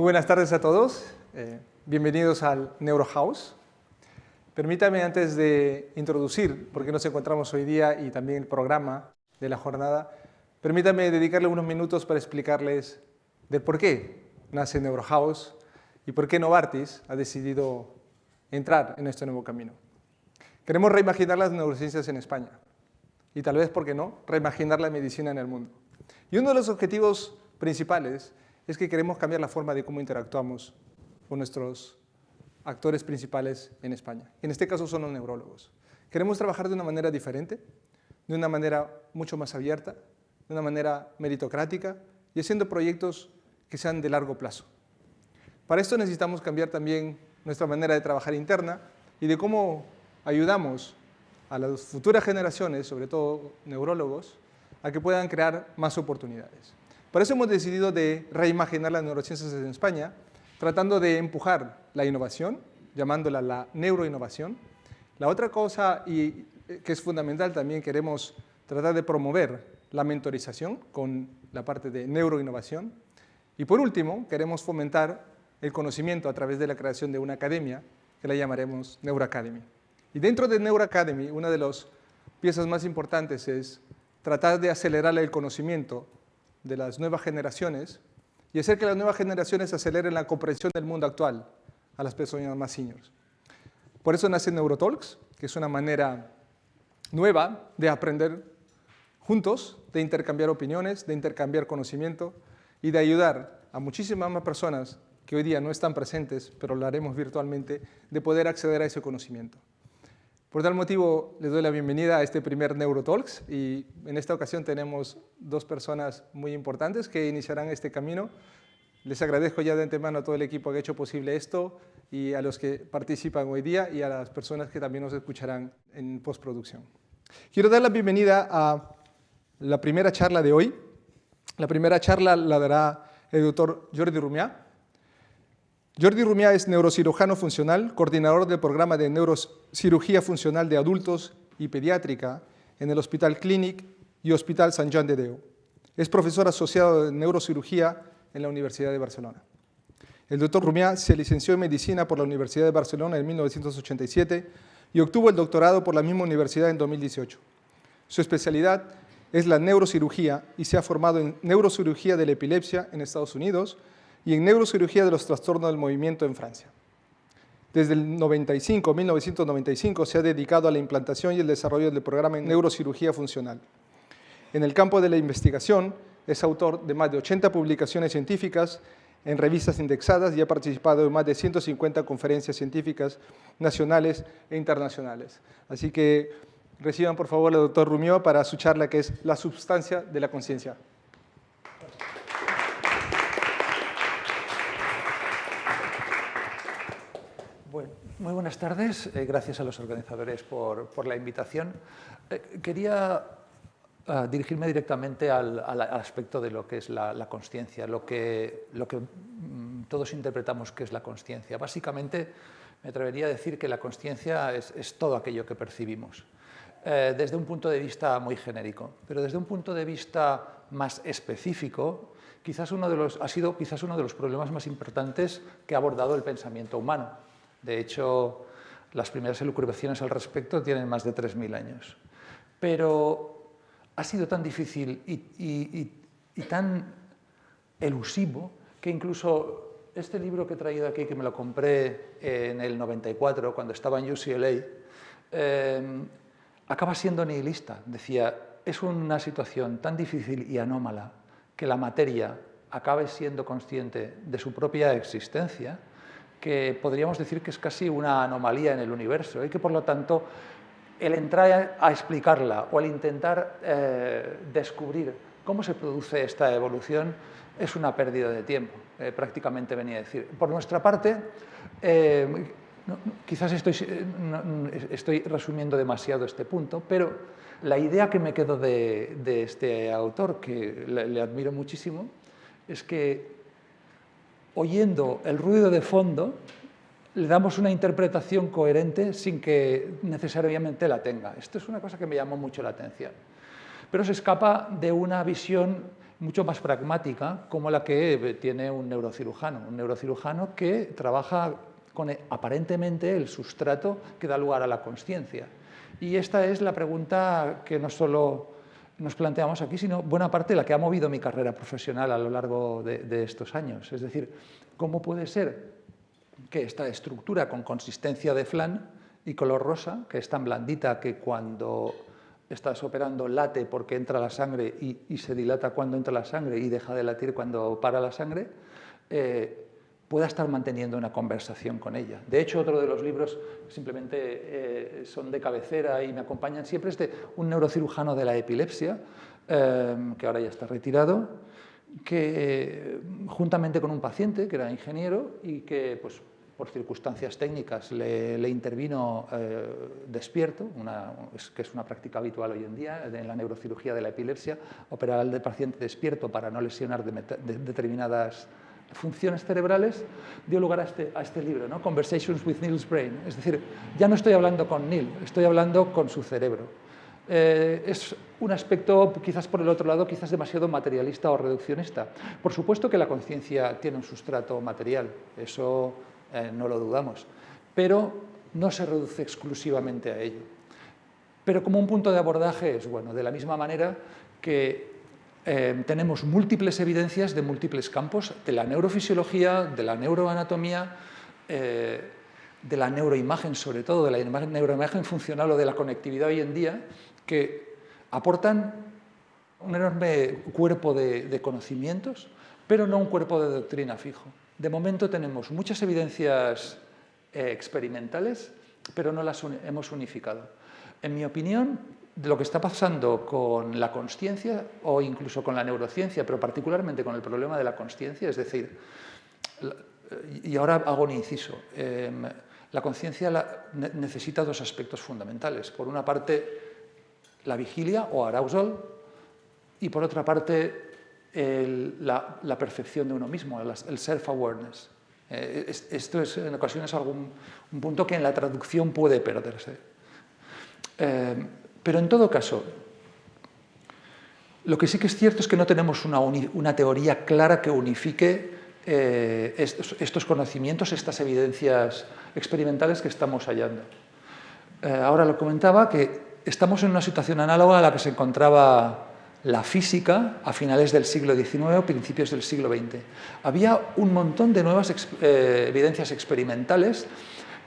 buenas tardes a todos. Bienvenidos al NeuroHouse. Permítame, antes de introducir por qué nos encontramos hoy día y también el programa de la jornada, permítame dedicarle unos minutos para explicarles del por qué nace NeuroHouse y por qué Novartis ha decidido entrar en este nuevo camino. Queremos reimaginar las neurociencias en España y tal vez, ¿por qué no?, reimaginar la medicina en el mundo. Y uno de los objetivos principales es que queremos cambiar la forma de cómo interactuamos con nuestros actores principales en España. En este caso son los neurólogos. Queremos trabajar de una manera diferente, de una manera mucho más abierta, de una manera meritocrática y haciendo proyectos que sean de largo plazo. Para esto necesitamos cambiar también nuestra manera de trabajar interna y de cómo ayudamos a las futuras generaciones, sobre todo neurólogos, a que puedan crear más oportunidades. Por eso hemos decidido de reimaginar las neurociencias en España, tratando de empujar la innovación, llamándola la neuroinnovación. La otra cosa, y que es fundamental, también queremos tratar de promover la mentorización con la parte de neuroinnovación. Y por último, queremos fomentar el conocimiento a través de la creación de una academia, que la llamaremos NeuroAcademy. Y dentro de NeuroAcademy, una de las piezas más importantes es tratar de acelerar el conocimiento de las nuevas generaciones y hacer que las nuevas generaciones aceleren la comprensión del mundo actual a las personas más seniors. Por eso nace NeuroTalks, que es una manera nueva de aprender juntos, de intercambiar opiniones, de intercambiar conocimiento y de ayudar a muchísimas más personas que hoy día no están presentes, pero lo haremos virtualmente, de poder acceder a ese conocimiento. Por tal motivo, les doy la bienvenida a este primer NeuroTalks y en esta ocasión tenemos dos personas muy importantes que iniciarán este camino. Les agradezco ya de antemano a todo el equipo que ha hecho posible esto y a los que participan hoy día y a las personas que también nos escucharán en postproducción. Quiero dar la bienvenida a la primera charla de hoy. La primera charla la dará el doctor Jordi Rumià. Jordi Rumià es neurocirujano funcional, coordinador del programa de neurocirugía funcional de adultos y pediátrica en el Hospital Clínic y Hospital Sant Joan de Déu. Es profesor asociado de neurocirugía en la Universidad de Barcelona. El doctor Rumià se licenció en medicina por la Universidad de Barcelona en 1987 y obtuvo el doctorado por la misma universidad en 2018. Su especialidad es la neurocirugía y se ha formado en neurocirugía de la epilepsia en Estados Unidos y en neurocirugía de los trastornos del movimiento en Francia. Desde el 1995 se ha dedicado a la implantación y el desarrollo del programa en neurocirugía funcional. En el campo de la investigación es autor de más de 80 publicaciones científicas en revistas indexadas y ha participado en más de 150 conferencias científicas nacionales e internacionales. Así que reciban por favor al doctor Rumià para su charla que es La substancia de la conciencia. Bueno, muy buenas tardes. Gracias a los organizadores por la invitación. Quería dirigirme directamente al aspecto de lo que es la consciencia, lo que todos interpretamos que es la consciencia. Básicamente, me atrevería a decir que la consciencia es todo aquello que percibimos, desde un punto de vista muy genérico, pero desde un punto de vista más específico, ha sido quizás uno de los problemas más importantes que ha abordado el pensamiento humano. De hecho, las primeras elucubraciones al respecto tienen más de 3.000 años. Pero ha sido tan difícil y tan elusivo que incluso este libro que he traído aquí, que me lo compré en el 94, cuando estaba en UCLA, acaba siendo nihilista. Decía, es una situación tan difícil y anómala que la materia acabe siendo consciente de su propia existencia, que podríamos decir que es casi una anomalía en el universo y que, por lo tanto, el entrar a explicarla o el intentar descubrir cómo se produce esta evolución es una pérdida de tiempo, prácticamente venía a decir. Por nuestra parte, quizás estoy resumiendo demasiado este punto, pero la idea que me quedo de este autor, que le admiro muchísimo, es que oyendo el ruido de fondo, le damos una interpretación coherente sin que necesariamente la tenga. Esto es una cosa que me llamó mucho la atención. Pero se escapa de una visión mucho más pragmática, como la que tiene un neurocirujano que trabaja con aparentemente el sustrato que da lugar a la consciencia. Y esta es la pregunta que no solo nos planteamos aquí, sino buena parte de la que ha movido mi carrera profesional a lo largo de estos años. Es decir, ¿cómo puede ser que esta estructura con consistencia de flan y color rosa, que es tan blandita que cuando estás operando late porque entra la sangre y se dilata cuando entra la sangre y deja de latir cuando para la sangre, pueda estar manteniendo una conversación con ella? De hecho, otro de los libros simplemente son de cabecera y me acompañan siempre es de un neurocirujano de la epilepsia, que ahora ya está retirado, que juntamente con un paciente que era ingeniero y que pues, por circunstancias técnicas le intervino despierto, que es una práctica habitual hoy en día en la neurocirugía de la epilepsia, operar al paciente despierto para no lesionar determinadas funciones cerebrales, dio lugar a este libro, ¿no? Conversations with Neil's Brain. Es decir, ya no estoy hablando con Neil, estoy hablando con su cerebro. Es un aspecto, quizás por el otro lado, quizás demasiado materialista o reduccionista. Por supuesto que la conciencia tiene un sustrato material, eso no lo dudamos, pero no se reduce exclusivamente a ello. Pero como un punto de abordaje es bueno, de la misma manera que tenemos múltiples evidencias de múltiples campos, de la neurofisiología, de la neuroanatomía, de la neuroimagen, sobre todo de la neuroimagen funcional o de la conectividad hoy en día, que aportan un enorme cuerpo de conocimientos, pero no un cuerpo de doctrina fijo. De momento tenemos muchas evidencias experimentales, pero no las hemos unificado. En mi opinión, de lo que está pasando con la consciencia o incluso con la neurociencia, pero particularmente con el problema de la consciencia, es decir, y ahora hago un inciso, la consciencia necesita dos aspectos fundamentales. Por una parte, la vigilia o arousal, y por otra parte, la percepción de uno mismo, el self-awareness. Esto es en ocasiones un punto que en la traducción puede perderse. Pero en todo caso, lo que sí que es cierto es que no tenemos una teoría clara que unifique estos conocimientos, estas evidencias experimentales que estamos hallando. Ahora lo comentaba que estamos en una situación análoga a la que se encontraba la física a finales del siglo XIX o principios del siglo XX. Había un montón de nuevas evidencias experimentales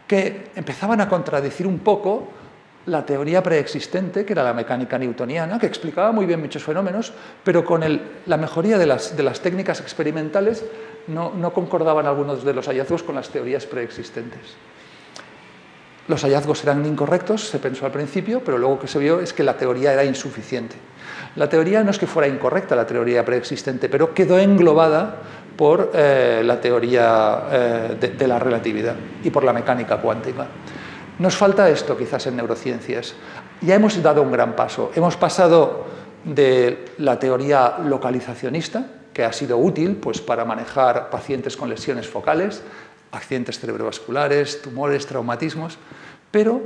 que empezaban a contradecir un poco la teoría preexistente, que era la mecánica newtoniana, que explicaba muy bien muchos fenómenos, pero con la mejoría de las técnicas experimentales no concordaban algunos de los hallazgos con las teorías preexistentes. Los hallazgos eran incorrectos, se pensó al principio, pero luego lo que se vio es que la teoría era insuficiente. La teoría no es que fuera incorrecta, la teoría preexistente, pero quedó englobada por la teoría de la relatividad y por la mecánica cuántica. Nos falta esto quizás en neurociencias. Ya hemos dado un gran paso. Hemos pasado de la teoría localizacionista, que ha sido útil pues, para manejar pacientes con lesiones focales, accidentes cerebrovasculares, tumores, traumatismos, pero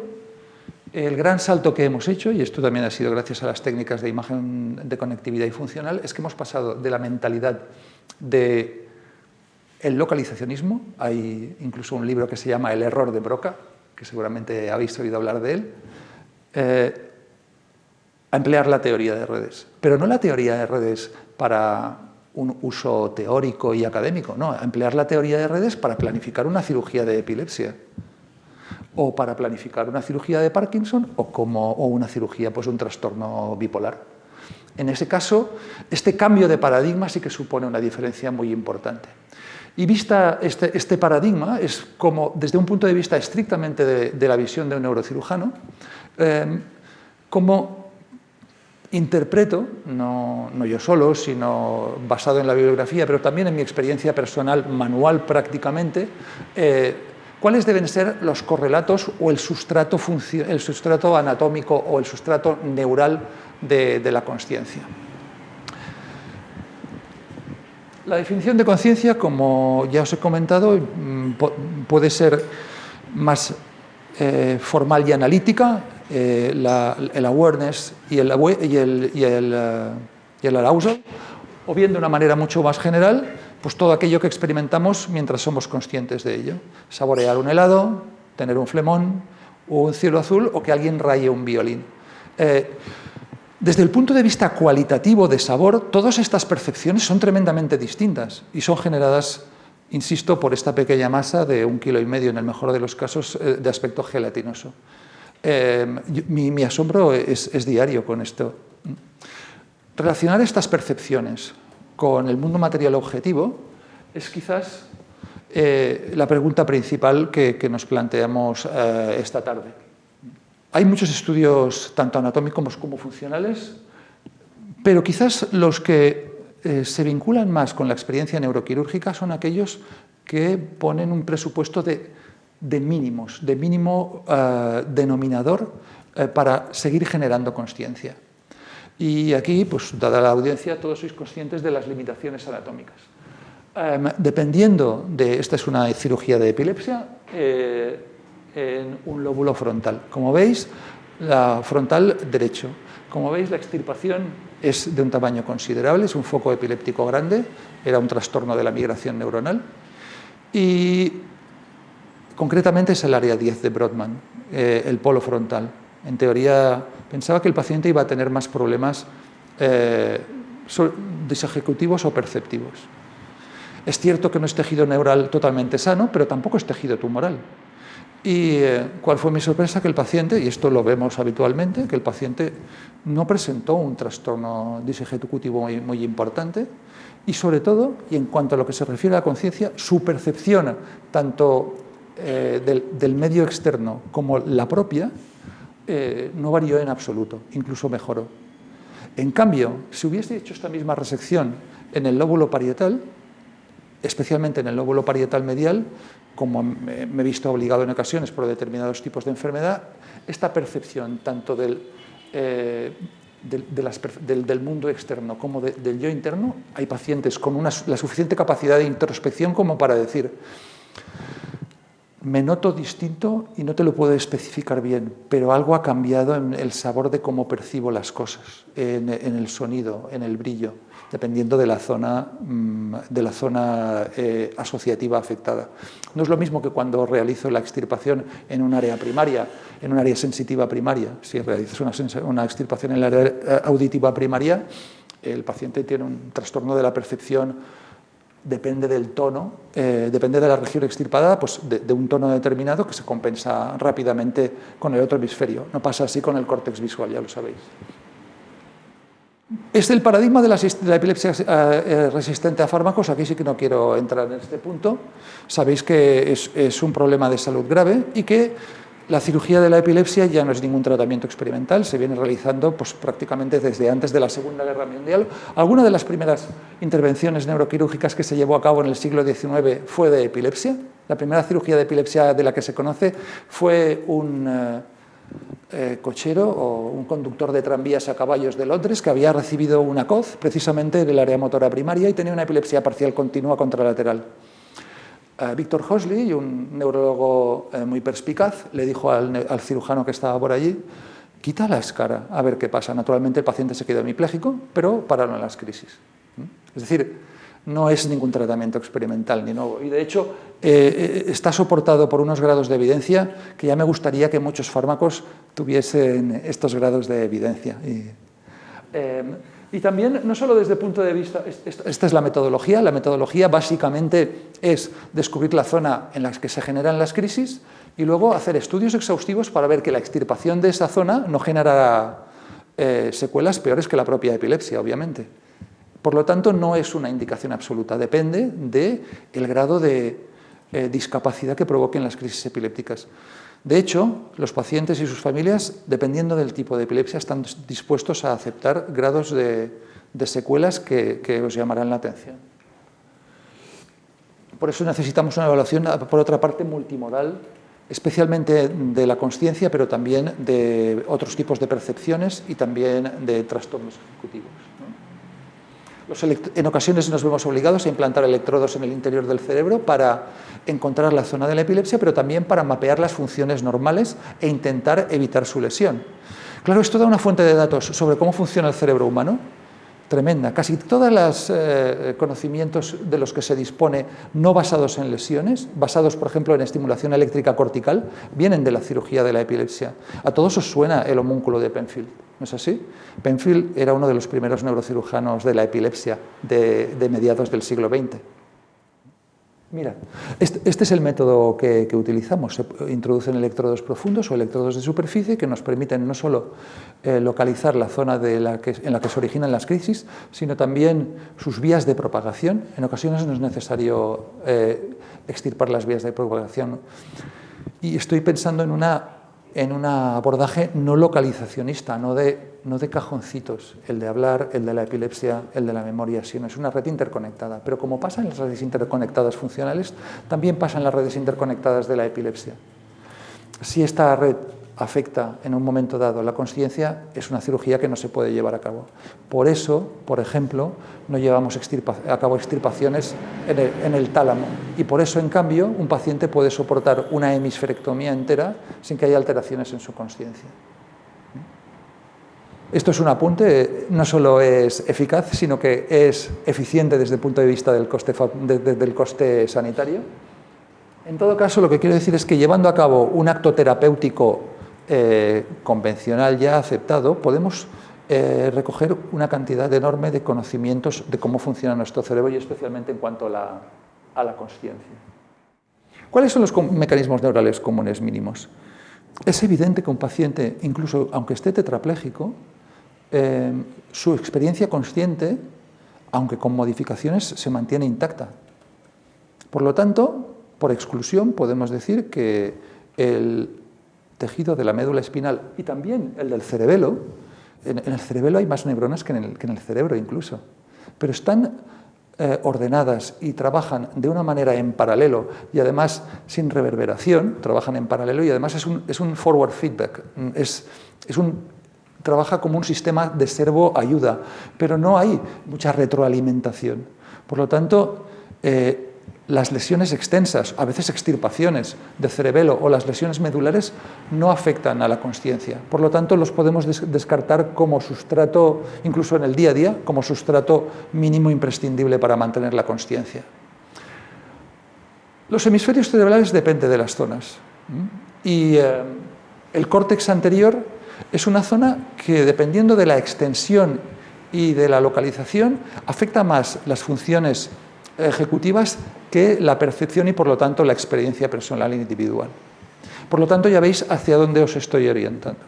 el gran salto que hemos hecho, y esto también ha sido gracias a las técnicas de imagen de conectividad y funcional, es que hemos pasado de la mentalidad del localizacionismo, hay incluso un libro que se llama El error de Broca, que seguramente habéis oído hablar de él, a emplear la teoría de redes. Pero no la teoría de redes para un uso teórico y académico, no, a emplear la teoría de redes para planificar una cirugía de epilepsia, o para planificar una cirugía de Parkinson, o una cirugía, pues un trastorno bipolar. En ese caso, este cambio de paradigma sí que supone una diferencia muy importante. Y vista este paradigma, es como, desde un punto de vista estrictamente de la visión de un neurocirujano, como interpreto, no yo solo, sino basado en la bibliografía, pero también en mi experiencia personal, manual prácticamente, cuáles deben ser los correlatos o el sustrato anatómico o el sustrato neural de la consciencia. La definición de conciencia, como ya os he comentado, puede ser más formal y analítica. El awareness y el arousal, o bien de una manera mucho más general, pues todo aquello que experimentamos mientras somos conscientes de ello. Saborear un helado, tener un flemón, o un cielo azul, o que alguien raye un violín. Desde el punto de vista cualitativo de sabor, todas estas percepciones son tremendamente distintas y son generadas, insisto, por esta pequeña masa de 1,5 kilos, en el mejor de los casos, de aspecto gelatinoso. Mi asombro es diario con esto. Relacionar estas percepciones con el mundo material objetivo es quizás la pregunta principal que nos planteamos esta tarde. Hay muchos estudios, tanto anatómicos como funcionales, pero quizás los que se vinculan más con la experiencia neuroquirúrgica son aquellos que ponen un presupuesto de mínimos, de mínimo denominador para seguir generando consciencia. Y aquí, pues, dada la audiencia, todos sois conscientes de las limitaciones anatómicas. Dependiendo de, esta es una cirugía de epilepsia, en un lóbulo frontal. Como veis, la frontal derecho. Como veis, la extirpación es de un tamaño considerable, es un foco epiléptico grande, era un trastorno de la migración neuronal. Y concretamente es el área 10 de Brodmann, el polo frontal. En teoría, pensaba que el paciente iba a tener más problemas disejecutivos o perceptivos. Es cierto que no es tejido neural totalmente sano, pero tampoco es tejido tumoral. ¿Y cuál fue mi sorpresa? Que el paciente, y esto lo vemos habitualmente, que el paciente no presentó un trastorno disejecutivo muy importante y sobre todo, y en cuanto a lo que se refiere a la conciencia, su percepción tanto del medio externo como la propia no varió en absoluto, incluso mejoró. En cambio, si hubiese hecho esta misma resección en el lóbulo parietal, especialmente en el lóbulo parietal medial, como me he visto obligado en ocasiones por determinados tipos de enfermedad, esta percepción tanto del mundo externo como del yo interno, hay pacientes con la suficiente capacidad de introspección como para decir, me noto distinto y no te lo puedo especificar bien, pero algo ha cambiado en el sabor de cómo percibo las cosas, en el sonido, en el brillo, dependiendo de la zona asociativa afectada. No es lo mismo que cuando realizo la extirpación en un área primaria, en un área sensitiva primaria. Si realizas una extirpación en el área auditiva primaria, el paciente tiene un trastorno de la percepción, depende del tono, depende de la región extirpada, pues de un tono determinado que se compensa rápidamente con el otro hemisferio. No pasa así con el córtex visual, ya lo sabéis. Es el paradigma de la epilepsia resistente a fármacos. Aquí sí que no quiero entrar en este punto. Sabéis que es un problema de salud grave y que la cirugía de la epilepsia ya no es ningún tratamiento experimental, se viene realizando pues, prácticamente desde antes de la Segunda Guerra Mundial. Alguna de las primeras intervenciones neuroquirúrgicas que se llevó a cabo en el siglo XIX fue de epilepsia. La primera cirugía de epilepsia de la que se conoce fue un cochero o un conductor de tranvías a caballos de Londres que había recibido una COZ precisamente en el área motora primaria y tenía una epilepsia parcial continua contralateral. Victor Hosley, un neurólogo muy perspicaz, le dijo al cirujano que estaba por allí, quita la escara, a ver qué pasa. Naturalmente el paciente se quedó hemipléjico, pero pararon las crisis. Es decir, no es ningún tratamiento experimental ni nuevo. Y de hecho está soportado por unos grados de evidencia que ya me gustaría que muchos fármacos tuviesen estos grados de evidencia. Y también, no solo desde el punto de vista, esta es la metodología básicamente es descubrir la zona en la que se generan las crisis y luego hacer estudios exhaustivos para ver que la extirpación de esa zona no generará secuelas peores que la propia epilepsia, obviamente. Por lo tanto, no es una indicación absoluta, depende del grado de discapacidad que provoquen las crisis epilépticas. De hecho, los pacientes y sus familias, dependiendo del tipo de epilepsia, están dispuestos a aceptar grados de secuelas que os llamarán la atención. Por eso necesitamos una evaluación, por otra parte, multimodal, especialmente de la consciencia, pero también de otros tipos de percepciones y también de trastornos ejecutivos. En ocasiones nos vemos obligados a implantar electrodos en el interior del cerebro para encontrar la zona de la epilepsia, pero también para mapear las funciones normales e intentar evitar su lesión. Claro, esto da una fuente de datos sobre cómo funciona el cerebro humano tremenda. Casi todos los conocimientos de los que se dispone no basados en lesiones, basados, por ejemplo, en estimulación eléctrica cortical, vienen de la cirugía de la epilepsia. A todos os suena el homúnculo de Penfield, ¿no es así? Penfield era uno de los primeros neurocirujanos de la epilepsia de mediados del siglo XX. Mira, este es el método que utilizamos. Se introducen electrodos profundos o electrodos de superficie que nos permiten no solo localizar la zona en la que se originan las crisis, sino también sus vías de propagación. En ocasiones no es necesario extirpar las vías de propagación. Y estoy pensando en un abordaje no localizacionista, no de cajoncitos, el de hablar, el de la epilepsia, el de la memoria, sino es una red interconectada. Pero como pasa en las redes interconectadas funcionales, también pasa en las redes interconectadas de la epilepsia. Si esta red afecta en un momento dado la consciencia, es una cirugía que no se puede llevar a cabo. Por eso, por ejemplo, no llevamos a cabo extirpaciones en el tálamo. Y por eso, en cambio, un paciente puede soportar una hemisferectomía entera sin que haya alteraciones en su consciencia. Esto es un apunte, no solo es eficaz, sino que es eficiente desde el punto de vista del coste sanitario. En todo caso, lo que quiero decir es que llevando a cabo un acto terapéutico convencional ya aceptado, podemos recoger una cantidad enorme de conocimientos de cómo funciona nuestro cerebro y especialmente en cuanto a la consciencia. ¿Cuáles son los mecanismos neurales comunes mínimos? Es evidente que un paciente, incluso aunque esté tetrapléjico, su experiencia consciente, aunque con modificaciones, se mantiene intacta. Por lo tanto, por exclusión, podemos decir que el tejido de la médula espinal y también el del cerebelo, en el cerebelo hay más neuronas que en el cerebro incluso, pero están ordenadas y trabajan de una manera en paralelo y además sin reverberación, trabajan en paralelo y además es un forward feedback, trabaja como un sistema de servo-ayuda, pero no hay mucha retroalimentación. Por lo tanto, las lesiones extensas, a veces extirpaciones de cerebelo o las lesiones medulares no afectan a la consciencia. Por lo tanto, los podemos descartar como sustrato, incluso en el día a día, como sustrato mínimo imprescindible para mantener la consciencia. Los hemisferios cerebrales dependen de las zonas. Y el córtex anterior es una zona que, dependiendo de la extensión y de la localización, afecta más las funciones ejecutivas que la percepción y, por lo tanto, la experiencia personal e individual. Por lo tanto, ya veis hacia dónde os estoy orientando.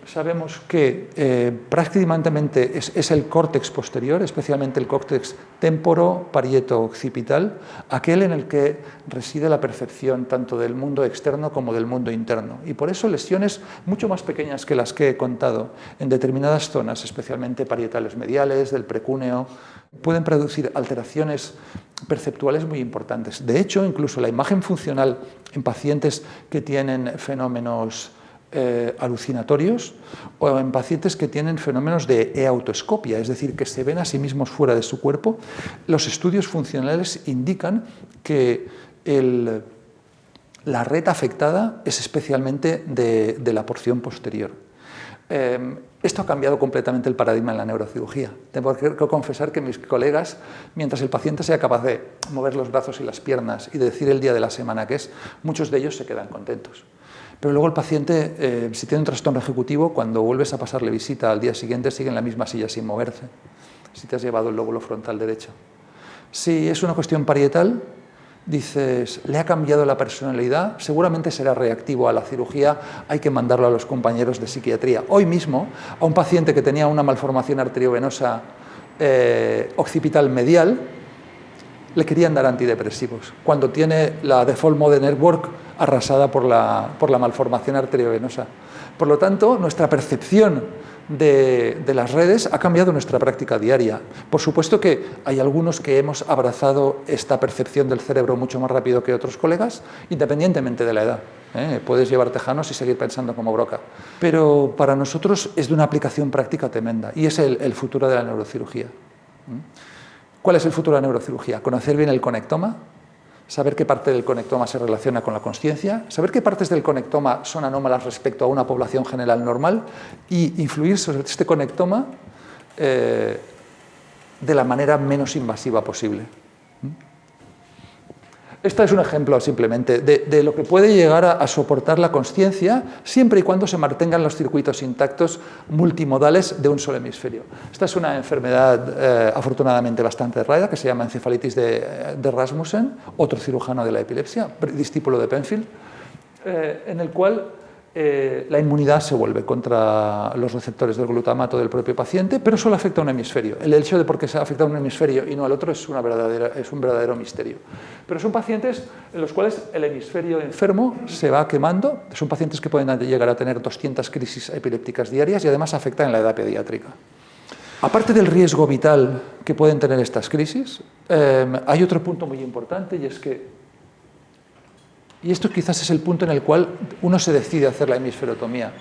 Sabemos que prácticamente es el córtex posterior, especialmente el córtex temporo-parieto-occipital, aquel en el que reside la percepción tanto del mundo externo como del mundo interno. Y por eso lesiones mucho más pequeñas que las que he contado en determinadas zonas, especialmente parietales mediales, del precúneo, pueden producir alteraciones perceptuales muy importantes. De hecho, incluso la imagen funcional en pacientes que tienen fenómenos alucinatorios o en pacientes que tienen fenómenos de e-autoescopia, es decir, que se ven a sí mismos fuera de su cuerpo, los estudios funcionales indican que la red afectada es especialmente de la porción posterior. Esto ha cambiado completamente el paradigma en la neurocirugía. Tengo que confesar que mis colegas, mientras el paciente sea capaz de mover los brazos y las piernas y de decir el día de la semana que es, muchos de ellos se quedan contentos. Pero luego el paciente, si tiene un trastorno ejecutivo, cuando vuelves a pasarle visita al día siguiente, sigue en la misma silla sin moverse, si te has llevado el lóbulo frontal derecho. Si es una cuestión parietal, dices, le ha cambiado la personalidad, seguramente será reactivo a la cirugía, hay que mandarlo a los compañeros de psiquiatría. Hoy mismo, a un paciente que tenía una malformación arteriovenosa occipital medial, le querían dar antidepresivos, cuando tiene la default mode network arrasada por la malformación arteriovenosa. Por lo tanto, nuestra percepción de las redes ha cambiado nuestra práctica diaria. Por supuesto que hay algunos que hemos abrazado esta percepción del cerebro mucho más rápido que otros colegas, independientemente de la edad. Puedes llevar tejanos y seguir pensando como Broca. Pero para nosotros es de una aplicación práctica tremenda y es el futuro de la neurocirugía. ¿Cuál es el futuro de la neurocirugía? Conocer bien el conectoma, saber qué parte del conectoma se relaciona con la consciencia, saber qué partes del conectoma son anómalas respecto a una población general normal y influir sobre este conectoma de la manera menos invasiva posible. Este es un ejemplo simplemente de lo que puede llegar a soportar la consciencia siempre y cuando se mantengan los circuitos intactos multimodales de un solo hemisferio. Esta es una enfermedad afortunadamente bastante rara que se llama encefalitis de Rasmussen, otro cirujano de la epilepsia, discípulo de Penfield, en el cual la inmunidad se vuelve contra los receptores del glutamato del propio paciente, pero solo afecta a un hemisferio. El hecho de por qué se afecta a un hemisferio y no al otro es un verdadero misterio. Pero son pacientes en los cuales el hemisferio enfermo se va quemando. Son pacientes que pueden llegar a tener 200 crisis epilépticas diarias y además afectan en la edad pediátrica. Aparte del riesgo vital que pueden tener estas crisis, hay otro punto muy importante y es que y esto quizás es el punto en el cual uno se decide a hacer la hemisferotomía.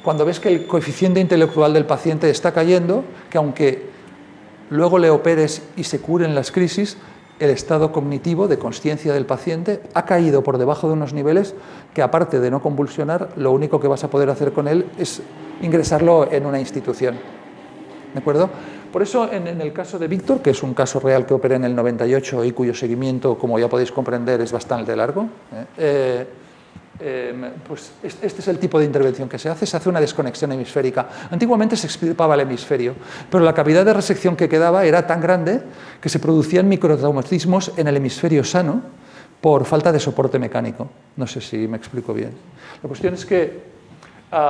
Cuando ves que el coeficiente intelectual del paciente está cayendo, que aunque luego le operes y se curen las crisis, el estado cognitivo de consciencia del paciente ha caído por debajo de unos niveles que, aparte de no convulsionar, lo único que vas a poder hacer con él es ingresarlo en una institución. ¿De acuerdo? Por eso, en el caso de Víctor, que es un caso real que operé en el 98 y cuyo seguimiento, como ya podéis comprender, es bastante largo, pues este es el tipo de intervención que se hace una desconexión hemisférica. Antiguamente se extirpaba el hemisferio, pero la cavidad de resección que quedaba era tan grande que se producían microtraumatismos en el hemisferio sano por falta de soporte mecánico. No sé si me explico bien. La cuestión es que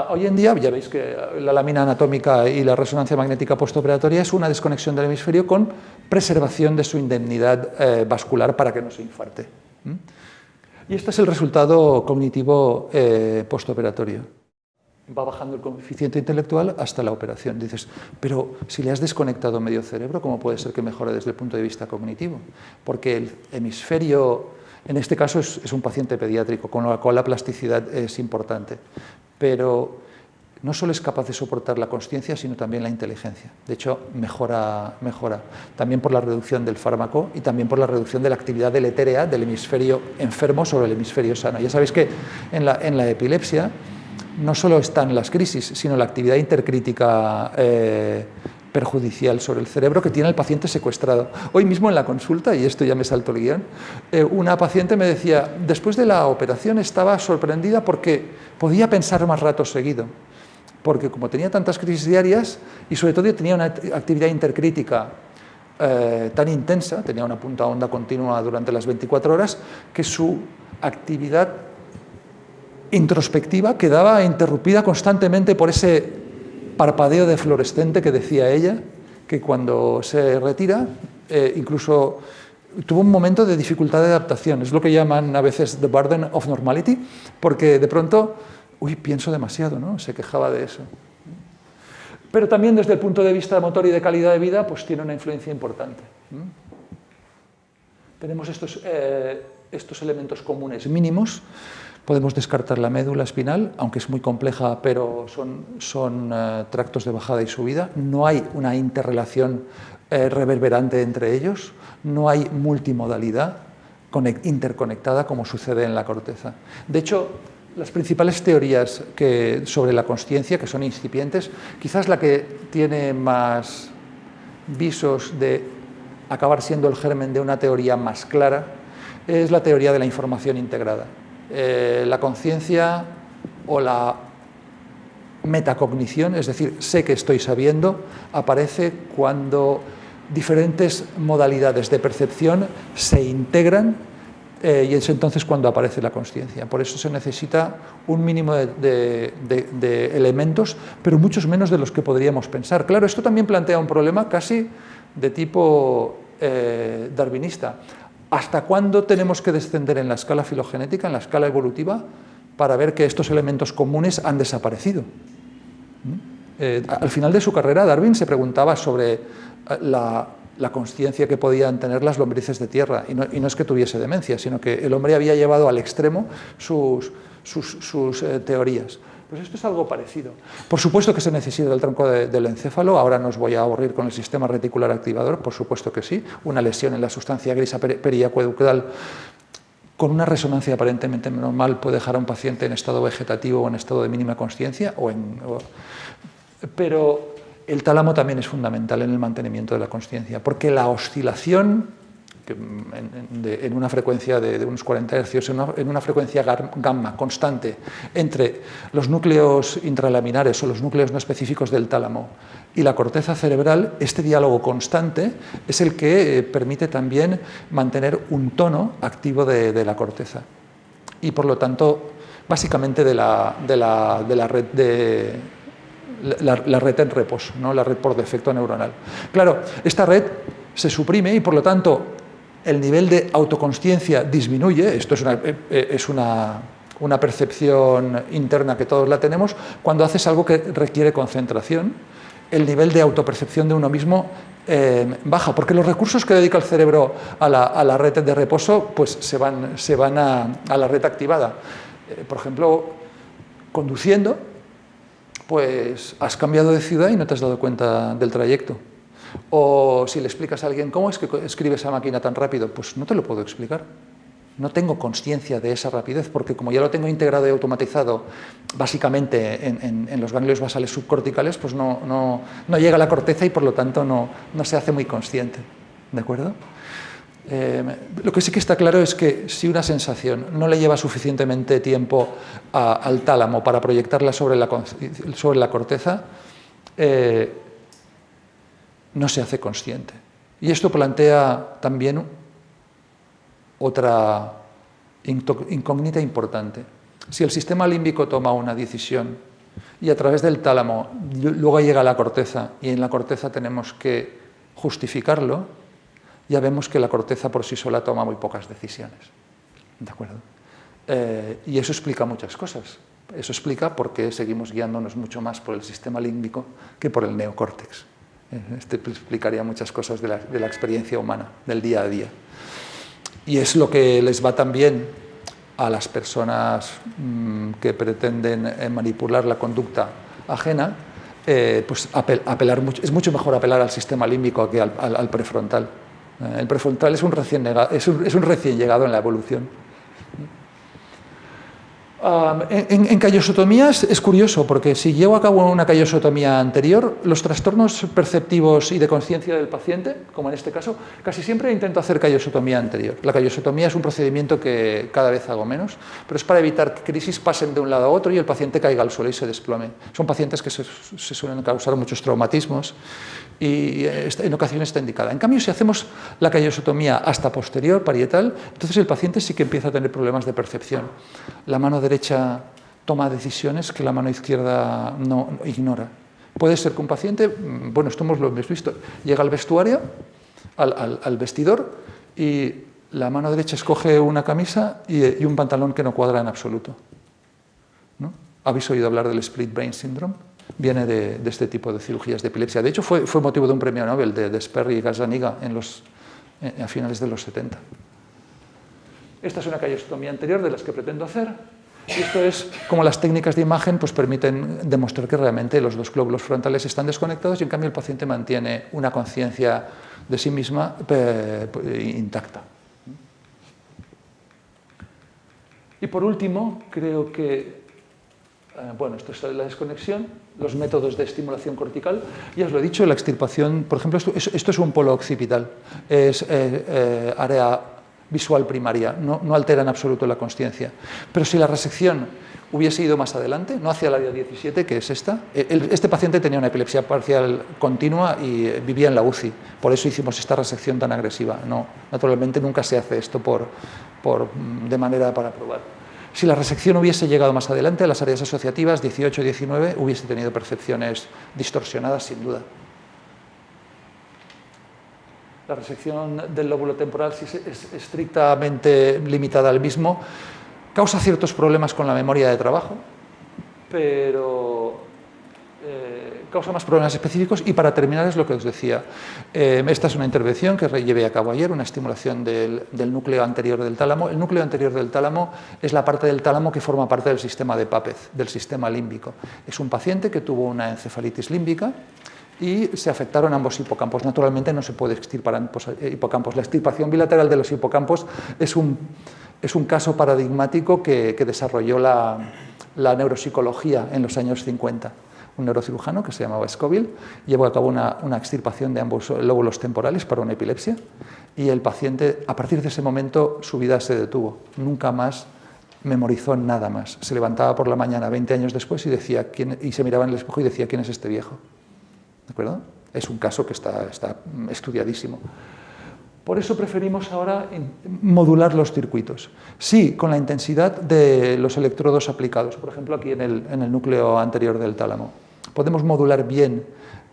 hoy en día, ya veis que la lámina anatómica y la resonancia magnética postoperatoria es una desconexión del hemisferio con preservación de su indemnidad vascular para que no se infarte. Y este es el resultado cognitivo postoperatorio. Va bajando el coeficiente intelectual hasta la operación. Dices, pero si le has desconectado medio cerebro, ¿cómo puede ser que mejore desde el punto de vista cognitivo? Porque el hemisferio, en este caso es un paciente pediátrico, con lo cual la plasticidad es importante. Pero no solo es capaz de soportar la consciencia, sino también la inteligencia. De hecho, mejora también por la reducción del fármaco y también por la reducción de la actividad deletérea del hemisferio enfermo sobre el hemisferio sano. Ya sabéis que en la epilepsia no solo están las crisis, sino la actividad intercrítica perjudicial sobre el cerebro que tiene el paciente secuestrado. Hoy mismo en la consulta, y esto ya me salto el guión, una paciente me decía, después de la operación estaba sorprendida porque podía pensar más rato seguido, porque como tenía tantas crisis diarias y sobre todo tenía una actividad intercrítica tan intensa, tenía una punta onda continua durante las 24 horas, que su actividad introspectiva quedaba interrumpida constantemente por ese parpadeo de fluorescente que decía ella, que cuando se retira, incluso tuvo un momento de dificultad de adaptación. Es lo que llaman a veces the burden of normality, porque de pronto, pienso demasiado, ¿no? Se quejaba de eso. Pero también desde el punto de vista motor y de calidad de vida, pues tiene una influencia importante. Tenemos estos elementos comunes mínimos. Podemos descartar la médula espinal, aunque es muy compleja, pero son tractos de bajada y subida. No hay una interrelación reverberante entre ellos, no hay multimodalidad interconectada como sucede en la corteza. De hecho, las principales teorías sobre la consciencia, que son incipientes, quizás la que tiene más visos de acabar siendo el germen de una teoría más clara, es la teoría de la información integrada. La conciencia o la metacognición, es decir, sé que estoy sabiendo, aparece cuando diferentes modalidades de percepción se integran y es entonces cuando aparece la consciencia. Por eso se necesita un mínimo de elementos, pero muchos menos de los que podríamos pensar. Claro, esto también plantea un problema casi de tipo darwinista. ¿Hasta cuándo tenemos que descender en la escala filogenética, en la escala evolutiva, para ver que estos elementos comunes han desaparecido? Al final de su carrera, Darwin se preguntaba sobre la consciencia que podían tener las lombrices de tierra, y no es que tuviese demencia, sino que el hombre había llevado al extremo sus teorías. Pues esto es algo parecido. Por supuesto que se necesita el tronco del encéfalo, ahora no os voy a aburrir con el sistema reticular activador, por supuesto que sí, una lesión en la sustancia grisa periacueductal con una resonancia aparentemente normal puede dejar a un paciente en estado vegetativo o en estado de mínima consciencia, pero el tálamo también es fundamental en el mantenimiento de la consciencia, porque la oscilación en una frecuencia de unos 40 Hz, en una frecuencia gamma constante entre los núcleos intralaminares o los núcleos no específicos del tálamo y la corteza cerebral, este diálogo constante es el que permite también mantener un tono activo de la corteza. Y por lo tanto, básicamente de la red la red en reposo, ¿no? La red por defecto neuronal. Claro, esta red se suprime y por lo tanto el nivel de autoconsciencia disminuye. Esto es una percepción interna que todos la tenemos. Cuando haces algo que requiere concentración, el nivel de autopercepción de uno mismo baja, porque los recursos que dedica el cerebro a la red de reposo pues se van a la red activada. Por ejemplo, conduciendo, pues has cambiado de ciudad y no te has dado cuenta del trayecto. O si le explicas a alguien cómo es que escribe esa máquina tan rápido, pues no te lo puedo explicar. No tengo consciencia de esa rapidez, porque como ya lo tengo integrado y automatizado básicamente en los ganglios basales subcorticales, pues no llega a la corteza y por lo tanto no se hace muy consciente. ¿De acuerdo? Lo que sí que está claro es que si una sensación no le lleva suficientemente tiempo al tálamo para proyectarla sobre la corteza, no se hace consciente. Y esto plantea también otra incógnita importante. Si el sistema límbico toma una decisión y a través del tálamo luego llega a la corteza y en la corteza tenemos que justificarlo, ya vemos que la corteza por sí sola toma muy pocas decisiones. ¿De acuerdo? Y eso explica muchas cosas. Eso explica por qué seguimos guiándonos mucho más por el sistema límbico que por el neocórtex. Este explicaría muchas cosas de la experiencia humana, del día a día. Y es lo que les va también a las personas que pretenden manipular la conducta ajena, pues es mucho mejor apelar al sistema límbico que al prefrontal. El prefrontal es un recién llegado en la evolución. En callosotomías es curioso, porque si llevo a cabo una callosotomía anterior, los trastornos perceptivos y de conciencia del paciente, como en este caso, casi siempre intento hacer callosotomía anterior. La callosotomía es un procedimiento que cada vez hago menos, pero es para evitar que crisis pasen de un lado a otro y el paciente caiga al suelo y se desplome. Son pacientes que se suelen causar muchos traumatismos y en ocasiones está indicada. En cambio, si hacemos la callosotomía hasta posterior, parietal, entonces el paciente sí que empieza a tener problemas de percepción. La mano derecha toma decisiones que la mano izquierda no ignora. Puede ser que un paciente, bueno, esto lo hemos visto, llega al vestuario, al vestidor, y la mano derecha escoge una camisa y un pantalón que no cuadra en absoluto, ¿no? ¿Habéis oído hablar del split brain syndrome? Viene de este tipo de cirugías de epilepsia. De hecho, fue motivo de un premio Nobel de Sperry y Gazzaniga a finales de los 70. Esta es una callosotomía anterior de las que pretendo hacer. Y esto es como las técnicas de imagen pues, permiten demostrar que realmente los dos glóbulos frontales están desconectados y en cambio el paciente mantiene una conciencia de sí misma intacta. Y por último, creo que, bueno, esto es la desconexión, los métodos de estimulación cortical. Ya os lo he dicho, la extirpación, por ejemplo, esto es un polo occipital, es área visual primaria, no altera en absoluto la consciencia. Pero si la resección hubiese ido más adelante, no hacia el área 17, que es esta, este paciente tenía una epilepsia parcial continua y vivía en la UCI, por eso hicimos esta resección tan agresiva. No, naturalmente nunca se hace esto de manera para probar. Si la resección hubiese llegado más adelante, a las áreas asociativas 18 y 19, hubiese tenido percepciones distorsionadas sin duda. La resección del lóbulo temporal, si es estrictamente limitada al mismo, causa ciertos problemas con la memoria de trabajo, pero causa más problemas específicos. Y para terminar es lo que os decía. Esta es una intervención que llevé a cabo ayer, una estimulación del núcleo anterior del tálamo. El núcleo anterior del tálamo es la parte del tálamo que forma parte del sistema de Papez, del sistema límbico. Es un paciente que tuvo una encefalitis límbica y se afectaron ambos hipocampos. Naturalmente no se puede extirpar ambos hipocampos. La extirpación bilateral de los hipocampos es un caso paradigmático que desarrolló la neuropsicología en los años 50. neurocirujano que se llamaba Scoville, llevó a cabo una extirpación de ambos lóbulos temporales para una epilepsia y el paciente, a partir de ese momento, su vida se detuvo. Nunca más memorizó nada más. Se levantaba por la mañana 20 años después y se miraba en el espejo y decía: ¿quién es este viejo? ¿De acuerdo? Es un caso que está estudiadísimo. Por eso preferimos ahora modular los circuitos. Sí, con la intensidad de los electrodos aplicados, por ejemplo aquí en el núcleo anterior del tálamo. Podemos modular bien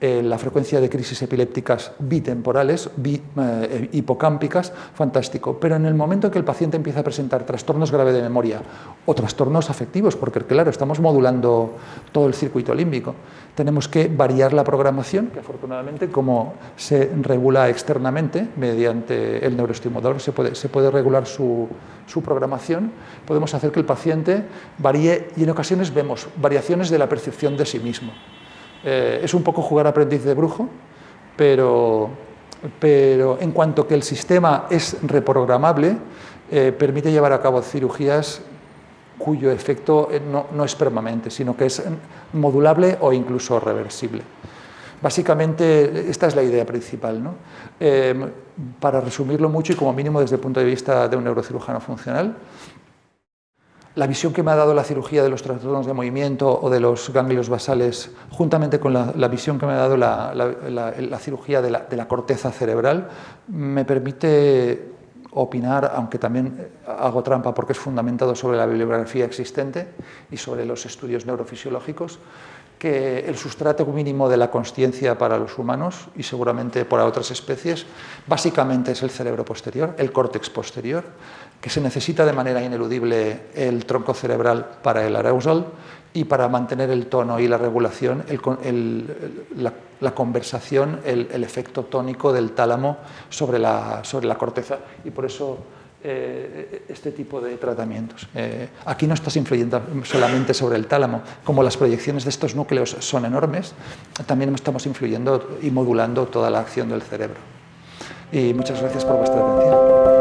la frecuencia de crisis epilépticas bitemporales, hipocámpicas, fantástico. Pero en el momento que el paciente empieza a presentar trastornos graves de memoria o trastornos afectivos, porque claro, estamos modulando todo el circuito límbico, tenemos que variar la programación, que afortunadamente, como se regula externamente mediante el neuroestimulador, se puede regular su programación, podemos hacer que el paciente varíe y en ocasiones vemos variaciones de la percepción de sí mismo. Es un poco jugar aprendiz de brujo, pero en cuanto que el sistema es reprogramable, permite llevar a cabo cirugías cuyo efecto no es permanente, sino que es modulable o incluso reversible. Básicamente, esta es la idea principal, ¿no? Para resumirlo mucho y como mínimo desde el punto de vista de un neurocirujano funcional, la visión que me ha dado la cirugía de los trastornos de movimiento o de los ganglios basales, juntamente con la visión que me ha dado la cirugía de la corteza cerebral, me permite opinar, aunque también hago trampa porque es fundamentado sobre la bibliografía existente y sobre los estudios neurofisiológicos, que el sustrato mínimo de la consciencia para los humanos y seguramente para otras especies básicamente es el cerebro posterior, el córtex posterior, que se necesita de manera ineludible el tronco cerebral para el arousal y para mantener el tono y la regulación, la conversación, el efecto tónico del tálamo sobre la corteza. Y por eso este tipo de tratamientos. Aquí no estás influyendo solamente sobre el tálamo, como las proyecciones de estos núcleos son enormes, también estamos influyendo y modulando toda la acción del cerebro. Y muchas gracias por vuestra atención.